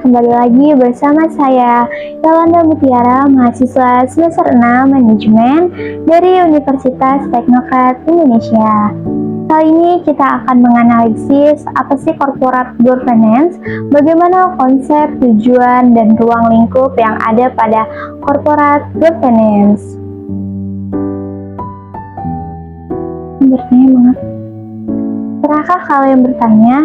kembali lagi bersama saya, Yolanda Mutiara, mahasiswa semester 6 Manajemen dari Universitas Teknokrat Indonesia. Kali ini kita akan menganalisis apa sih corporate governance, bagaimana konsep, tujuan, dan ruang lingkup yang ada pada corporate governance. Bertanya banget. Pernahkah kalian bertanya,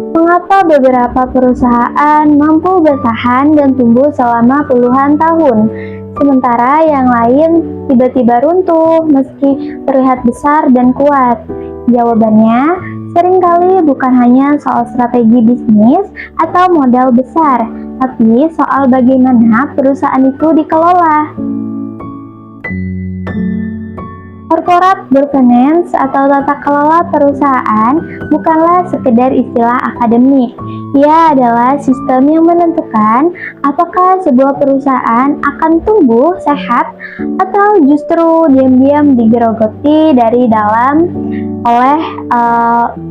mengapa beberapa perusahaan mampu bertahan dan tumbuh selama puluhan tahun, sementara yang lain tiba-tiba runtuh meski terlihat besar dan kuat? Jawabannya, seringkali bukan hanya soal strategi bisnis atau modal besar, tapi soal bagaimana perusahaan itu dikelola. Corporate governance atau tata kelola perusahaan bukanlah sekedar istilah akademik. Ia adalah sistem yang menentukan apakah sebuah perusahaan akan tumbuh sehat atau justru diam-diam digerogoti dari dalam oleh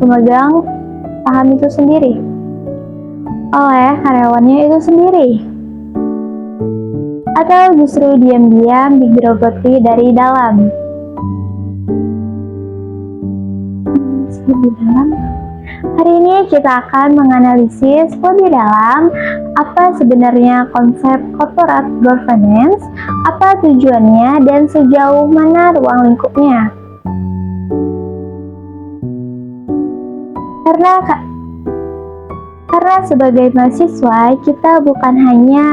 pemegang saham itu sendiri, oleh karyawannya itu sendiri, atau justru diam-diam digerogoti dari dalam. Lebih dalam. Hari ini kita akan menganalisis lebih dalam apa sebenarnya konsep corporate governance, apa tujuannya, dan sejauh mana ruang lingkupnya. Karena sebagai mahasiswa kita bukan hanya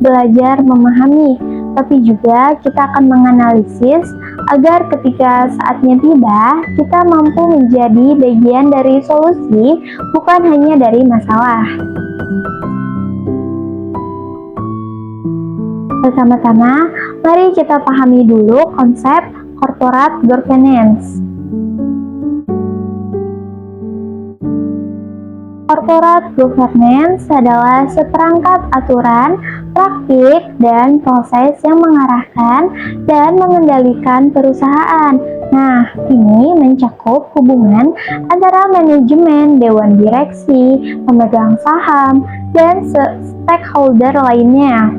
belajar memahami, tapi juga kita akan menganalisis agar ketika saatnya tiba, kita mampu menjadi bagian dari solusi, bukan hanya dari masalah. Bersama-sama, mari kita pahami dulu konsep corporate governance. Corporate governance adalah seperangkat aturan, praktik, dan proses yang mengarahkan dan mengendalikan perusahaan. Nah, ini mencakup hubungan antara manajemen, dewan direksi, pemegang saham, dan stakeholder lainnya.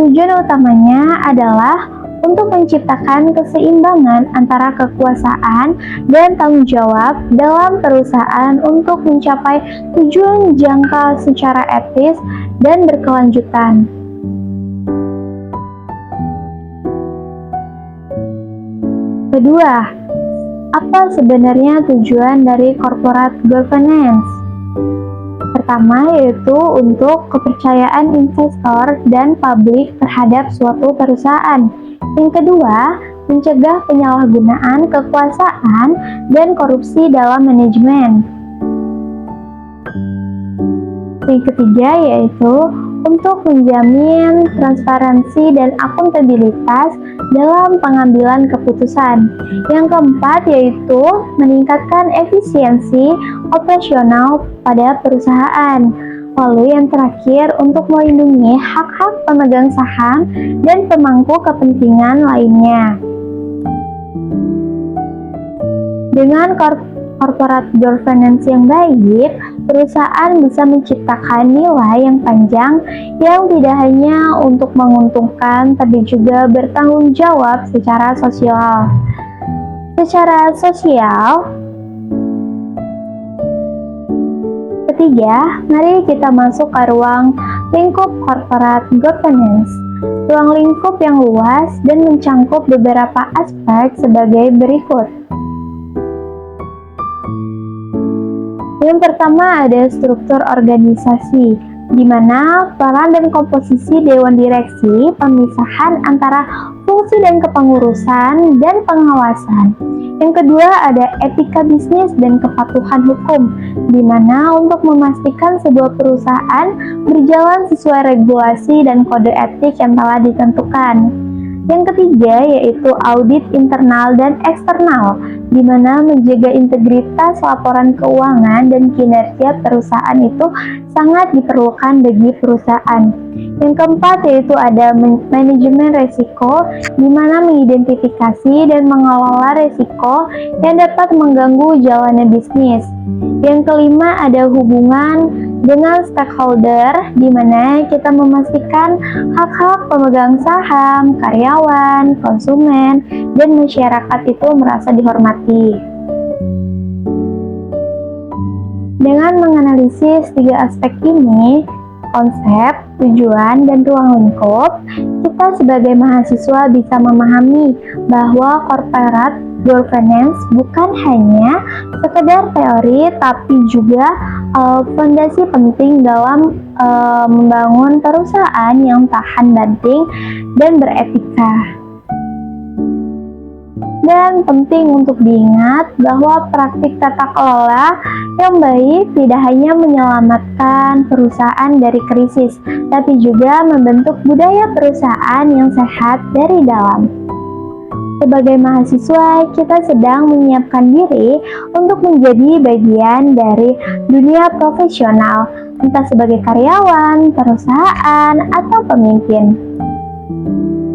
Tujuan utamanya adalah untuk menciptakan keseimbangan antara kekuasaan dan tanggung jawab dalam perusahaan untuk mencapai tujuan jangka secara etis dan berkelanjutan. Kedua, apa sebenarnya tujuan dari corporate governance? Pertama, yaitu untuk kepercayaan investor dan publik terhadap suatu perusahaan. Yang kedua, mencegah penyalahgunaan kekuasaan dan korupsi dalam manajemen. Yang ketiga, yaitu untuk menjamin transparansi dan akuntabilitas dalam pengambilan keputusan. Yang keempat, yaitu meningkatkan efisiensi operasional pada perusahaan. Lalu yang terakhir, untuk melindungi hak-hak pemegang saham dan pemangku kepentingan lainnya. Dengan corporate governance yang baik, perusahaan bisa menciptakan nilai yang panjang yang tidak hanya untuk menguntungkan, tapi juga bertanggung jawab secara sosial. Ketiga, mari kita masuk ke ruang lingkup corporate governance. Ruang lingkup yang luas dan mencangkup beberapa aspek sebagai berikut. Yang pertama ada struktur organisasi, di mana peran dan komposisi dewan direksi, pemisahan antara fungsi dan kepengurusan, dan pengawasan. Yang kedua ada etika bisnis dan kepatuhan hukum, di mana untuk memastikan sebuah perusahaan berjalan sesuai regulasi dan kode etik yang telah ditentukan. Yang ketiga yaitu audit internal dan eksternal, di mana menjaga integritas laporan keuangan dan kinerja perusahaan itu sangat diperlukan bagi perusahaan. Yang keempat yaitu ada manajemen resiko, di mana mengidentifikasi dan mengelola resiko yang dapat mengganggu jalannya bisnis. Yang kelima ada hubungan dengan stakeholder, di mana kita memastikan hak-hak pemegang saham, karyawan, konsumen, dan masyarakat itu merasa dihormati. Dengan menganalisis tiga aspek ini, konsep, tujuan, dan ruang lingkup, kita sebagai mahasiswa bisa memahami bahwa corporate governance bukan hanya sekedar teori, tapi juga fondasi penting dalam membangun perusahaan yang tahan banting dan beretika. Dan penting untuk diingat bahwa praktik tata kelola yang baik tidak hanya menyelamatkan perusahaan dari krisis, tapi juga membentuk budaya perusahaan yang sehat dari dalam. Sebagai mahasiswa, kita sedang menyiapkan diri untuk menjadi bagian dari dunia profesional, entah sebagai karyawan, perusahaan, atau pemimpin.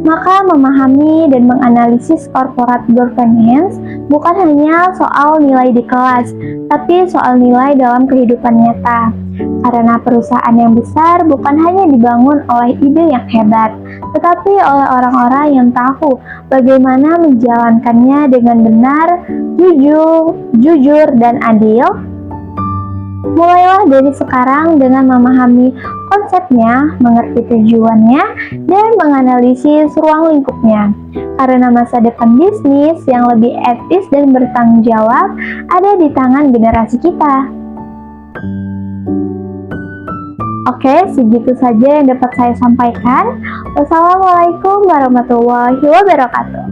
Maka memahami dan menganalisis corporate governance bukan hanya soal nilai di kelas, tapi soal nilai dalam kehidupan nyata. Karena perusahaan yang besar bukan hanya dibangun oleh ide yang hebat, tetapi oleh orang-orang yang tahu bagaimana menjalankannya dengan benar, jujur, dan adil. Mulailah dari sekarang dengan memahami konsepnya, mengerti tujuannya, dan menganalisis ruang lingkupnya. Karena masa depan bisnis yang lebih etis dan bertanggung jawab ada di tangan generasi kita. Oke, segitu saja yang dapat saya sampaikan. Wassalamualaikum warahmatullahi wabarakatuh.